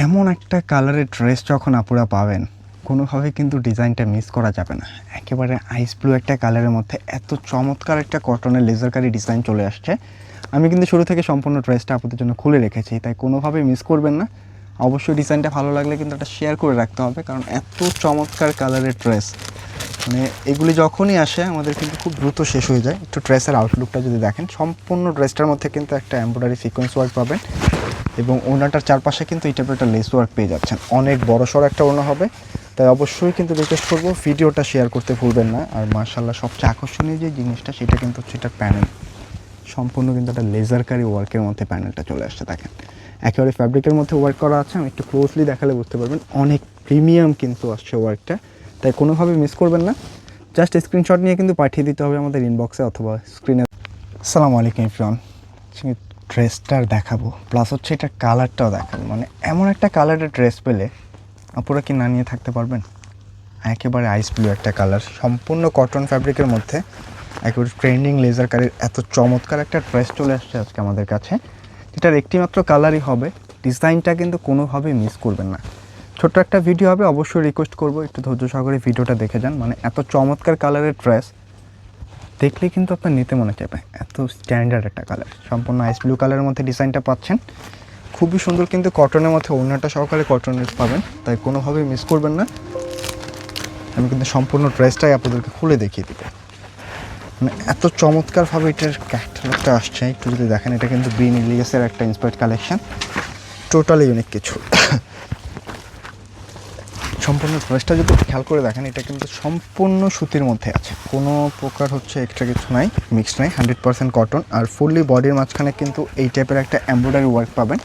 এমন একটা কালারের ড্রেস যখন আপুরা পাবেন, কোনোভাবে কিন্তু ডিজাইনটা মিস করা যাবে না। একেবারে আইস ব্লু একটা কালারের মধ্যে এত চমৎকার একটা কটনের লেজারকারি ডিজাইন চলে আসছে। আমি কিন্তু শুরু থেকে সম্পূর্ণ ড্রেসটা আপনাদের জন্য খুলে রেখেছি, তাই কোনোভাবে মিস করবেন না। অবশ্যই ডিজাইনটা ভালো লাগলে কিন্তু একটা শেয়ার করে রাখতে হবে, কারণ এত চমৎকার কালারের ড্রেস মানে এগুলি যখনই আসে আমাদের কিন্তু খুব দ্রুত শেষ হয়ে যায়। একটু ড্রেসের আউটলুকটা যদি দেখেন, সম্পূর্ণ ড্রেসটার মধ্যে কিন্তু একটা এমব্রয়ডারি সিকোয়েন্স ওয়ার্ক পাবেন এবং ওড়নাটার চারপাশে কিন্তু এই টাইপের একটা লেস ওয়ার্ক পেয়ে যাচ্ছেন। অনেক বড়সড় একটা ওড়না হবে, তাই অবশ্যই কিন্তু রিকোয়েস্ট করবো ভিডিওটা শেয়ার করতে ভুলবেন না। আর মাশাআল্লাহ সবচেয়ে আকর্ষণীয় যে জিনিসটা সেটা কিন্তু হচ্ছে এটার প্যানেল। সম্পূর্ণ কিন্তু একটা লেজারকারি ওয়ার্কের মধ্যে প্যানেলটা চলে আসছে। দেখেন একেবারে ফ্যাব্রিকের মধ্যে ওয়ার্ক করা আছে। আমি একটু ক্লোজলি দেখালে বুঝতে পারবেন অনেক প্রিমিয়াম কিন্তু আসছে ওয়ার্কটা, তাই কোনোভাবে মিস করবেন না। জাস্ট স্ক্রিনশট নিয়ে কিন্তু পাঠিয়ে দিতে হবে আমাদের ইনবক্সে অথবা স্ক্রিনে। আসসালামু আলাইকুম এভরিওয়ান, ড্রেসটার দেখাবো প্লাস হচ্ছে এটার কালারটাও দেখাবো। মানে এমন একটা কালারের ড্রেস পেলে আপনারা কি না নিয়ে থাকতে পারবেন? একেবারে আইস ব্লু একটা কালার, সম্পূর্ণ কটন ফ্যাব্রিকের মধ্যে একেবারে ট্রেন্ডিং লেজার কালার। এত চমৎকার একটা ড্রেস চলে আসছে আজকে আমাদের কাছে, যেটার একটিমাত্র কালারই হবে। ডিজাইনটা কিন্তু কোনোভাবেই মিস করবেন না। ছোট্ট একটা ভিডিও হবে, অবশ্যই রিকোয়েস্ট করবো একটু ধৈর্য সহকারে ভিডিওটা দেখে যান। মানে এত চমৎকার কালারের ড্রেস দেখলে কিন্তু আপনার নিতে মনে চাইবে। এত স্ট্যান্ডার্ড একটা কালার, সম্পূর্ণ আইস ব্লু কালারের মধ্যে ডিজাইনটা পাচ্ছেন। খুবই সুন্দর কিন্তু কটনের মধ্যে ওড়নাটা সহকারে কটনের পাবেন, তাই কোনোভাবেই মিস করবেন না। আমি কিন্তু সম্পূর্ণ ড্রেসটাই আপনাদেরকে খুলে দেখিয়ে দিব। মানে এত চমৎকারভাবে এটার ক্যাটালগটা আসছে, একটু যদি দেখেন এটা কিন্তু গ্রিন ইলিয়াসের একটা ইন্সপায়ার্ড কালেকশন, টোটালি ইউনিক কিছু। সম্পূর্ণ ড্রেসটা যদি খেয়াল করে দেখেন, এটা কিন্তু সম্পূর্ণ সুতির মধ্যে আছে, কোনো প্রকার হচ্ছে এক্সট্রা কিছু নাই, মিক্স নাই, 100% কটন। আর ফুললি বডির মাঝখানে কিন্তু এই টাইপের একটা এমব্রয়ডারি ওয়ার্ক পাবেন,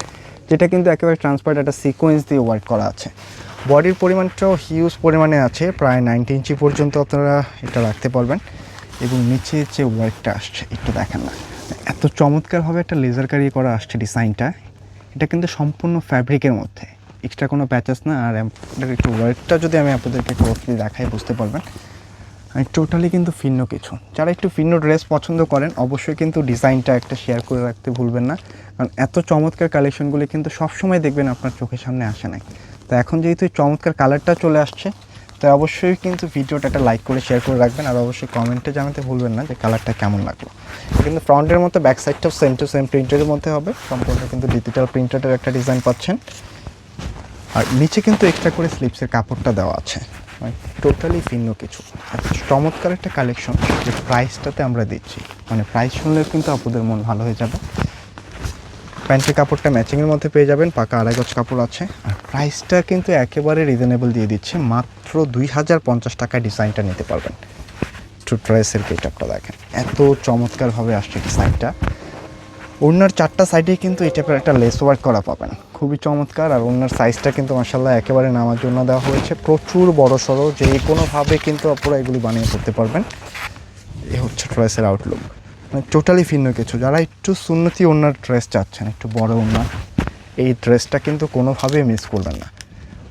যেটা কিন্তু একেবারে ট্রান্সপারেন্ট একটা সিকোয়েন্স দিয়ে ওয়ার্ক করা আছে। বডির পরিমাণটাও হিউজ পরিমাণে আছে, প্রায় 90 ইঞ্চি পর্যন্ত আপনারা এটা রাখতে পারবেন। এবং নিচে যে ওয়ার্কটা আসছে একটু দেখেন না, এত চমৎকারভাবে একটা লেজার কারি করা আসছে ডিজাইনটা। এটা কিন্তু সম্পূর্ণ ফ্যাব্রিকের মধ্যে, এক্সট্রা কোনো প্যাচেস না। আর একটু ওয়ার্কটা যদি আমি আপনাদেরকে ক্লোজলি দেখাই বুঝতে পারবেন টোটালি কিন্তু ভিন্ন কিছু। যারা একটু ভিন্ন ড্রেস পছন্দ করেন অবশ্যই কিন্তু ডিজাইনটা একটা শেয়ার করে রাখতে ভুলবেন না, কারণ এত চমৎকার কালেকশনগুলি কিন্তু সবসময় দেখবেন আপনার চোখের সামনে আসে নাই। তো এখন যেহেতু এই চমৎকার কালারটা চলে আসছে, তাই অবশ্যই কিন্তু ভিডিওটা একটা লাইক করে শেয়ার করে রাখবেন। আর অবশ্যই কমেন্টে জানাতে ভুলবেন না যে কালারটা কেমন লাগলো। কিন্তু ফ্রন্টের মতো ব্যাক সাইডটাও সেম টু সেম প্রিন্টের মধ্যে হবে, সম্পূর্ণ কিন্তু ডিজিটাল প্রিন্টেডের একটা ডিজাইন পাচ্ছেন। আর নিচে কিন্তু এক্সট্রা করে স্লিপসের কাপড়টা দেওয়া আছে, মানে টোটালি ভিন্ন কিছু। এত চমৎকার একটা কালেকশন যে প্রাইসটাতে আমরা দিচ্ছি, মানে প্রাইস শুনলেও কিন্তু আপনাদের মন ভালো হয়ে যাবে। প্যান্টের কাপড়টা ম্যাচিংয়ের মধ্যে পেয়ে যাবেন, পাকা 2.5 গজ কাপড় আছে। আর প্রাইসটা কিন্তু একেবারে রিজনেবল দিয়ে দিচ্ছে, মাত্র 2050 টাকায় ডিজাইনটা নিতে পারবেন। একটু ড্রেসের গেটআপটা দেখেন, এত চমৎকারভাবে আসছে ডিজাইনটা। ওড়নার 4টা সাইডেই কিন্তু এই টাইপের একটা লেস ওয়ার্ক করা পাবেন, খুবই চমৎকার। আর ওড়নার সাইজটা কিন্তু মাশাআল্লাহ একেবারে নামার জন্য দেওয়া হয়েছে, প্রচুর বড় সড়ো, যে কোনোভাবে কিন্তু আপনারা এগুলি বানিয়ে করতে পারবেন। এই হচ্ছে ড্রেসের আউটলুক, মানে টোটালি ভিন্ন কিছু। যারা একটু সুন্নতি ওড়নার ড্রেস চাচ্ছেন, একটু বড় ওড়না, এই ড্রেসটা কিন্তু কোনোভাবেই মিস করবেন না।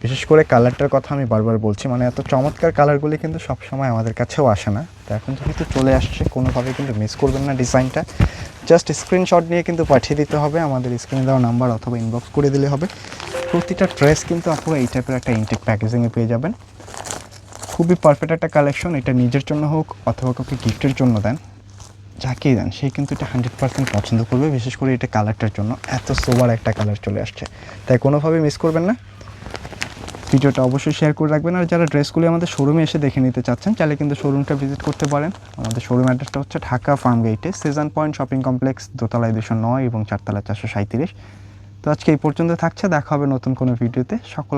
বিশেষ করে কালারটার কথা আমি বারবার বলছি, মানে এত চমৎকার কালারগুলি কিন্তু সবসময় আমাদের কাছেও আসে না। তো এখন যেহেতু চলে আসছে, কোনোভাবে কিন্তু মিস করবেন না ডিজাইনটা। জাস্ট স্ক্রিনশট নিয়ে কিন্তু পাঠিয়ে দিতে হবে আমাদের স্ক্রিনে দেওয়া নাম্বার অথবা ইনবক্স করে দিলে হবে। প্রতিটা ড্রেস কিন্তু আপনারা এই টাইপের একটা ইনটেক প্যাকেজিংয়ে পেয়ে যাবেন। খুবই পারফেক্ট একটা কালেকশন, এটা নিজের জন্য হোক অথবা কাউকে গিফটের জন্য দেন, যাকেই দেন সেই কিন্তু এটা 100% পছন্দ করবে। বিশেষ করে এটা কালারটার জন্য, এত সোবার একটা কালার চলে আসছে, তাই কোনোভাবে মিস করবেন না। ভিডিওটা অবশ্যই শেয়ার করে রাখবেন। আর যারা ড্রেসগুলি আমাদের শোরুমে এসে দেখে নিতে চাচ্ছেন, চাইলে কিন্তু শোরুমটা ভিজিট করতে পারেন। আমাদের শোরুম অ্যাড্রেসটা হচ্ছে ঢাকা ফার্ম গেটে, সিজন পয়েন্ট শপিং কমপ্লেক্স, দোতলায় 209 এবং চারতলায় 437। তো আজকে এই পর্যন্ত থাকছে, দেখা হবে নতুন কোনো ভিডিওতে। সকল